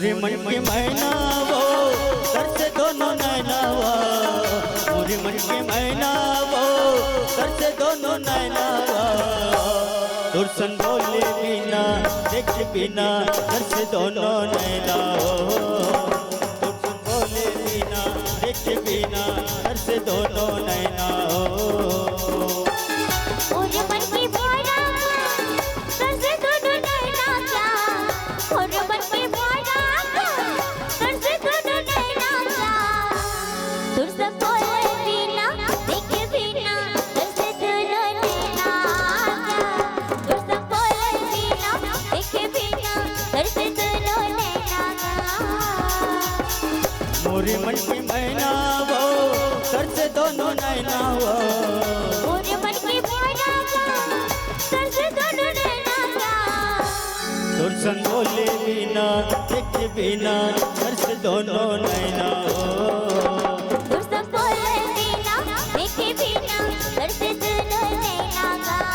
मोरे मन के मैना वो सर से दोनों नैना वो, मोरे मन के मैना वो सर से दोनों नैना वो, दुर्सन बोले बिना देखे बिना सर से दोनों नैना वो, दुर्सन बोले बिना देखे बिना सर से दोनों नैना वो। मोरे मन की मैना वो सर से दोनों नैना वो, मोरे मन की मैना वो सर से दोनों नैना वो, दुर्सन बोले बिना देखे बिना सर से दोनों नैना वो, दुर्सन बोले बिना देखे बिना सर से दोनों नैना वो।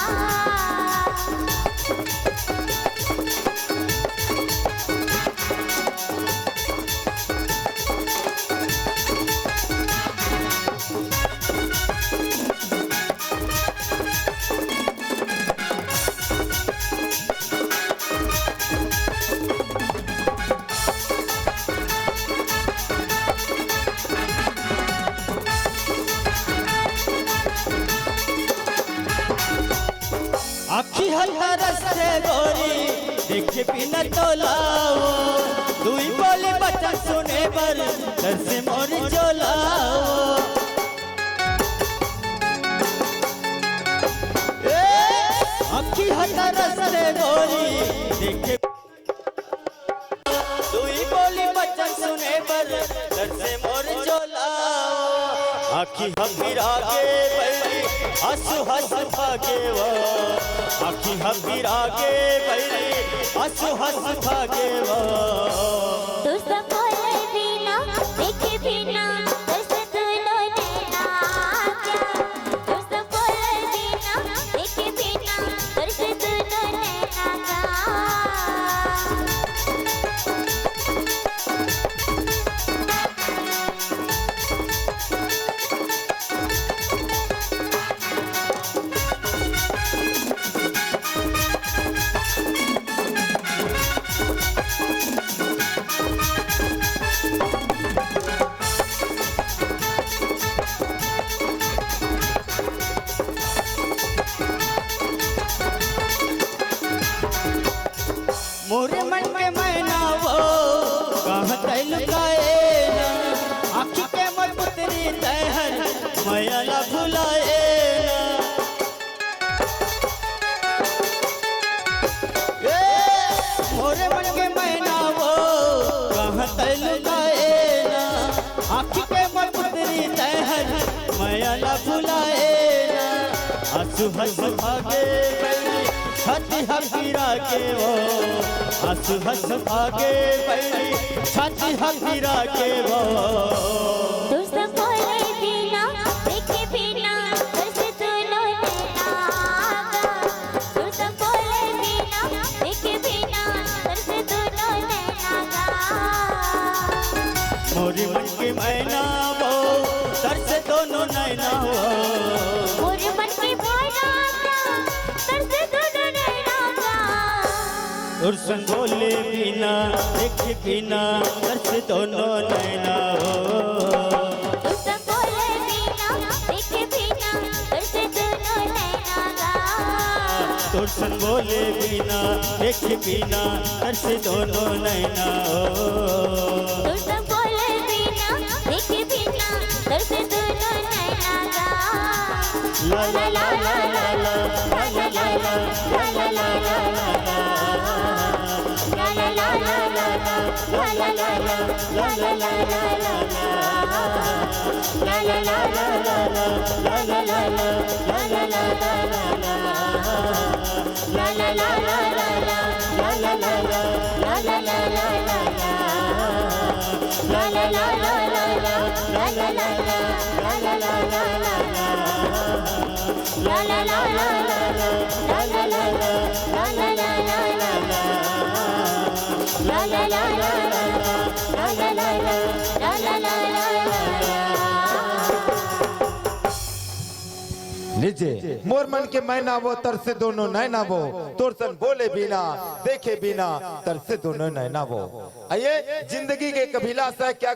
आखी हल्का रस्ते गोरी देखे बिना तोलाओ, दुई बोले बचन सुने पर घर से मोर चोलाओ, आखी हल्का रस्ते गोरी देखे दुई बोले बचन सुने पर घर से मोर चोलाओ, आखी हम गिरा के बैरी हंसु हंसु भागे वो, आखी हम गिरा के बैरी हंसु हंसु भागे वो, दुर्सन बोले बिना देखे बिना सर से दोनों नैना वो, दुर्सन बोले बिना देखे बिना सर से दोनों नैना वो। मोरे मन के मैना वो कहाँ तैल लुकाए ना, आँखी के मोर पुतरी तहर मैया ला भुलाए ना, मोरे मन के मैना वो कहाँ तैल लुकाए ना, आँखी के मोर पुतरी तहर मैया ला भुलाए ना, हंसु हंसु भागे बैरी छाती हम गिरा के वो, हंसु हंसु भागे बैरी छाती हम गिरा के वो, दुर्सन बोले बिना देखे बिना सर से दोनों नैना वो, दुर्सन बोले बिना देखे बिना सर से दोनों नैना वो। मोरे मन के मैना वो सर से दोनों नैना वो, मोरे मन की मैना वो सर से दोनों नैना वो, दुर्सन बोले बिना देखे बिना सर से दोनों नैना वो, दुर्सन बोले बिना देखे बिना सर से दोनों नैना वो, दुर्सन बोले बिना देखे बिना सर से दोनों नैना वो, दुर्सन बोले बिना देखे बिना सर से दोनों नैना वो। ला ला ला ला ला ला ला ला ला ला ला la la la la लीजिए मोर मन के मैना वो तरसे दोनों नैना वो तोरसन बोले बिना देखे बिना तरसे दोनों नैना वो। आइए जिंदगी के कबीला से क्या